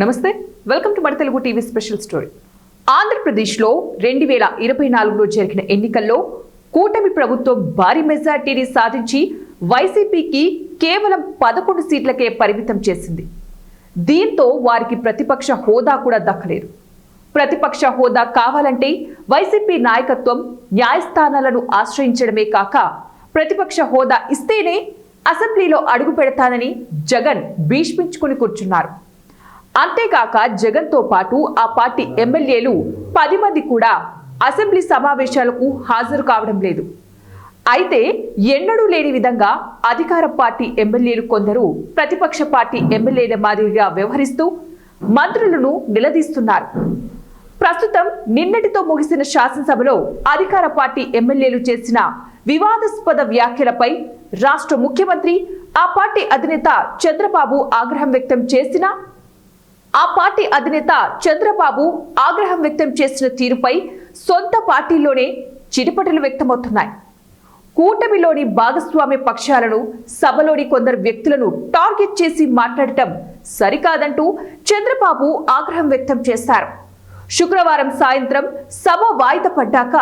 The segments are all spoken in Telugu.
నమస్తే, వెల్కమ్ టు మన తెలుగు టీవీ స్పెషల్ స్టోరీ. ఆంధ్రప్రదేశ్లో 2024లో జరిగిన ఎన్నికల్లో కూటమి ప్రభుత్వం భారీ మెజార్టీని సాధించి వైసీపీకి కేవలం 11 సీట్లకే పరిమితం చేసింది. దీంతో వారికి ప్రతిపక్ష హోదా కూడా దక్కలేదు. ప్రతిపక్ష హోదా కావాలంటే వైసీపీ నాయకత్వం న్యాయస్థానాలను ఆశ్రయించడమే కాక ప్రతిపక్ష హోదా ఇస్తేనే అసెంబ్లీలో అడుగు పెడతానని జగన్ భీష్మించుకుని కూర్చున్నారు. అంతేకాక జగన్తో పాటు ఆ పార్టీ ఎమ్మెల్యేలు 10 మంది కూడా అసెంబ్లీ సమావేశాలకు హాజరు కావడం లేదు. అయితే ఎన్నడూ లేని విధంగా అధికార పార్టీ ఎమ్మెల్యేలు కొందరు ప్రతిపక్ష పార్టీ ఎమ్మెల్యేల మాదిరిగా వ్యవహరిస్తూ మంత్రులను నిలదీస్తున్నారు. ప్రస్తుతం నిన్నటితో ముగిసిన శాసనసభలో అధికార పార్టీ ఎమ్మెల్యేలు చేసిన వివాదాస్పద వ్యాఖ్యలపై రాష్ట్ర ముఖ్యమంత్రి ఆ పార్టీ అధినేత చంద్రబాబు ఆగ్రహం వ్యక్తం చేసిన తీరుపై సొంత పార్టీలోనే చిటిపటలు వ్యక్తమవుతున్నాయి. కూటమిలోని భాగస్వామ్య పక్షాలను సభలోని కొందరు వ్యక్తులను టార్గెట్ చేసి మాట్లాడటం సరికాదంటూ చంద్రబాబు ఆగ్రహం వ్యక్తం చేశారు. శుక్రవారం సాయంత్రం సభ వాయిదా పడ్డాక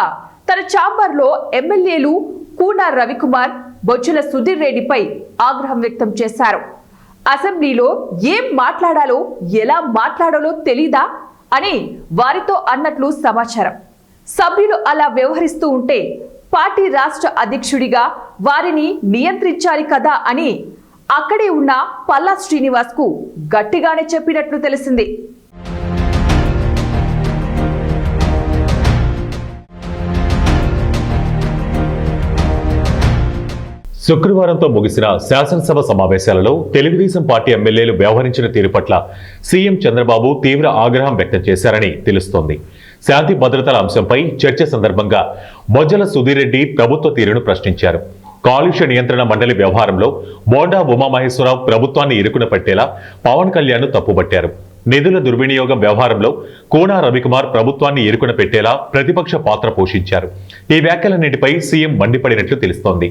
తన ఛాంబర్లో ఎమ్మెల్యేలు కూన రవికుమార్, బొజ్జల సుధీర్ రెడ్డిపై ఆగ్రహం వ్యక్తం చేశారు. అసెంబ్లీలో ఏం మాట్లాడాలో ఎలా మాట్లాడాలో తెలీదా అని వారితో అన్నట్లు సమాచారం. సభ్యులు అలా వ్యవహరిస్తూ ఉంటే పార్టీ రాష్ట్ర అధ్యక్షుడిగా వారిని నియంత్రించాలి కదా అని అక్కడే ఉన్న పల్లా శ్రీనివాస్ కు గట్టిగానే చెప్పినట్లు తెలిసింది. శుక్రవారంతో ముగిసిన శాసనసభ సమావేశాలలో తెలుగుదేశం పార్టీ ఎమ్మెల్యేలు వ్యవహరించిన తీరు పట్ల సీఎం చంద్రబాబు తీవ్ర ఆగ్రహం వ్యక్తం చేశారని తెలుస్తోంది. శాంతి భద్రతల అంశంపై చర్చ సందర్భంగా బొజ్జల సుధీర్ రెడ్డి ప్రభుత్వ తీరును ప్రశ్నించారు. కాలుష్య నియంత్రణ మండలి వ్యవహారంలో బోండా ఉమామహేశ్వరరావు ప్రభుత్వాన్ని ఇరుకున పెట్టేలా పవన్ కళ్యాణ్ తప్పుబట్టారు. నిధుల దుర్వినియోగం వ్యవహారంలో కూన రవికుమార్ ప్రభుత్వాన్ని ఇరుకున పెట్టేలా ప్రతిపక్ష పాత్ర పోషించారు. ఈ వ్యాఖ్యలన్నింటిపై సీఎం మండిపడినట్లు తెలుస్తోంది.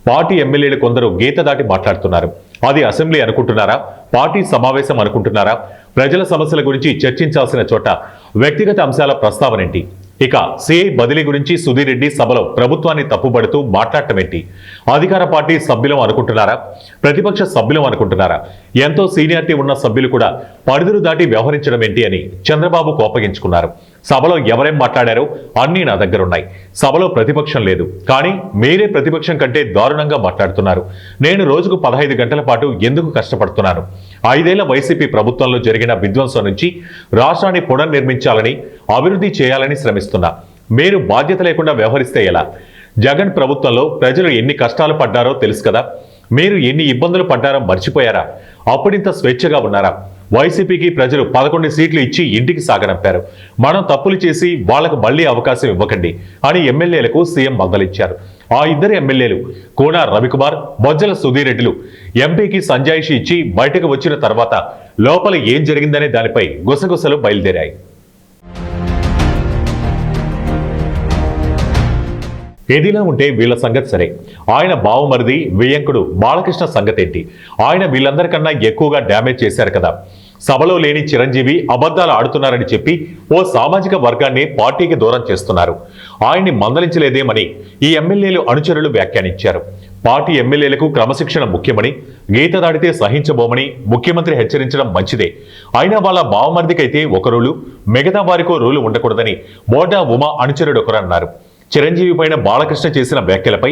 పార్టీ ఎమ్మెల్యేలు కొందరు గీత దాటి మాట్లాడుతున్నారు. అది అసెంబ్లీ అనుకుంటున్నారా, పార్టీ సమావేశం అనుకుంటున్నారా? ప్రజల సమస్యల గురించి చర్చించాల్సిన చోట వ్యక్తిగత అంశాల ప్రస్తావనేంటి? ఇక సిఐ బదిలీ గురించి సుధీర్ రెడ్డి సభలో ప్రభుత్వాన్ని తప్పుబడుతూ మాట్లాడటమేంటి? అధికార పార్టీ సభ్యులం అనుకుంటున్నారా, ప్రతిపక్ష సభ్యులం అనుకుంటున్నారా? ఎంతో సీనియారిటీ ఉన్న సభ్యులు కూడా పరిధులు దాటి వ్యవహరించడం ఏంటి అని చంద్రబాబు కోపగించుకున్నారు. సభలో ఎవరేం మాట్లాడారో అన్నీ నా దగ్గరున్నాయి. సభలో ప్రతిపక్షం లేదు, కానీ మీరే ప్రతిపక్షం కంటే దారుణంగా మాట్లాడుతున్నారు. నేను రోజుకు 15 గంటల పాటు ఎందుకు కష్టపడుతున్నాను? 5 ఏళ్ల వైసీపీ ప్రభుత్వంలో జరిగిన విధ్వంసం నుంచి రాష్ట్రాన్ని పునర్నిర్మించాలని, అభివృద్ధి చేయాలని శ్రమిస్తున్నా. మీరు బాధ్యత లేకుండా వ్యవహరిస్తే ఎలా? జగన్ ప్రభుత్వంలో ప్రజలు ఎన్ని కష్టాలు పడ్డారో తెలుసు కదా. మీరు ఎన్ని ఇబ్బందులు పడ్డారో మర్చిపోయారా? అప్పుడింత స్వేచ్ఛగా ఉన్నారా? వైసీపీకి ప్రజలు 11 సీట్లు ఇచ్చి ఇంటికి సాగనంపారు. మనం తప్పులు చేసి వాళ్లకు మళ్లీ అవకాశం ఇవ్వకండి అని ఎమ్మెల్యేలకు సీఎం మందలిచ్చారు. ఆ ఇద్దరు ఎమ్మెల్యేలు కూన రవికుమార్, బొజ్జల సుధీర్ రెడ్డిలు ఎంపీకి సంజాయిషి ఇచ్చి బయటకు వచ్చిన తర్వాత లోపల ఏం జరిగిందనే దానిపై గుసగుసలు బయలుదేరాయి. ఏదిలా ఉంటే వీళ్ల సంగతి సరే, ఆయన బావమరిది వియ్యంకుడు బాలకృష్ణ సంగతి ఏంటి? ఆయన వీళ్ళందరికన్నా ఎక్కువగా డ్యామేజ్ చేశారు కదా. సభలో లేని చిరంజీవి అబద్ధాలు ఆడుతున్నారని చెప్పి ఓ సామాజిక వర్గాన్ని పార్టీకి దూరం చేస్తున్నారు. ఆయన్ని మందలించలేదేమని ఈ ఎమ్మెల్యేలు అనుచరులు వ్యాఖ్యానించారు. పార్టీ ఎమ్మెల్యేలకు క్రమశిక్షణ ముఖ్యమని, గీత దాడితే సహించబోమని ముఖ్యమంత్రి హెచ్చరించడం మంచిదే. అయినా వాళ్ళ బావమరిదికైతే ఒక రూలు, మిగతా వారికో రూలు ఉండకూడదని బోండా ఉమా అనుచరుడు ఒకరన్నారు. చిరంజీవి పైన బాలకృష్ణ చేసిన వ్యాఖ్యలపై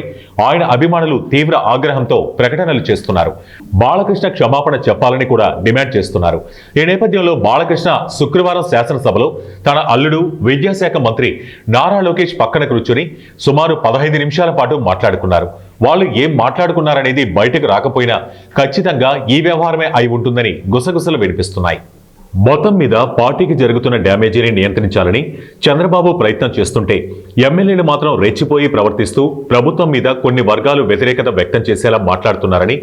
ఆయన అభిమానులు తీవ్ర ఆగ్రహంతో ప్రకటనలు చేస్తున్నారు. బాలకృష్ణ క్షమాపణ చెప్పాలని కూడా డిమాండ్ చేస్తున్నారు. ఈ నేపథ్యంలో బాలకృష్ణ శుక్రవారం శాసనసభలో తన అల్లుడు విద్యాశాఖ మంత్రి నారా లోకేష్ పక్కన కూర్చుని సుమారు 15 నిమిషాల పాటు మాట్లాడుకున్నారు. వాళ్ళు ఏం మాట్లాడుకున్నారనేది బయటకు రాకపోయినా ఖచ్చితంగా ఈ వ్యవహారమే అయి ఉంటుందని గుసగుసలు వినిపిస్తున్నాయి. మొత్తం మీద పార్టీకి జరుగుతున్న డ్యామేజీని నియంత్రించాలని చంద్రబాబు ప్రయత్నం చేస్తుంటే ఎమ్మెల్యేలు మాత్రం రెచ్చిపోయి ప్రవర్తిస్తూ ప్రభుత్వం మీద కొన్ని వర్గాలు వ్యతిరేకత వ్యక్తం చేసేలా మాట్లాడుతున్నారని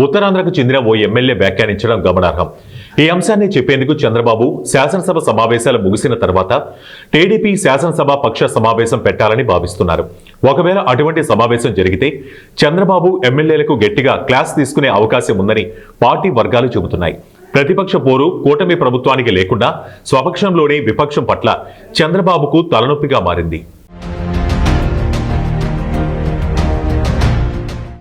ఉత్తరాంధ్రకు చెందిన ఓ ఎమ్మెల్యే వ్యాఖ్యానించడం గమనార్హం. ఈ అంశాన్ని చెప్పేందుకు చంద్రబాబు శాసనసభ సమావేశాలు ముగిసిన తర్వాత టీడీపీ శాసనసభ పక్ష సమావేశం పెట్టాలని భావిస్తున్నారు. ఒకవేళ అటువంటి సమావేశం జరిగితే చంద్రబాబు ఎమ్మెల్యేలకు గట్టిగా క్లాస్ తీసుకునే అవకాశం ఉందని పార్టీ వర్గాలు చెబుతున్నాయి. ప్రతిపక్ష పోరు కూటమి ప్రభుత్వానికి లేకుండా స్వపక్షంలోని విపక్షం పట్ల చంద్రబాబుకు తలనొప్పిగా మారింది.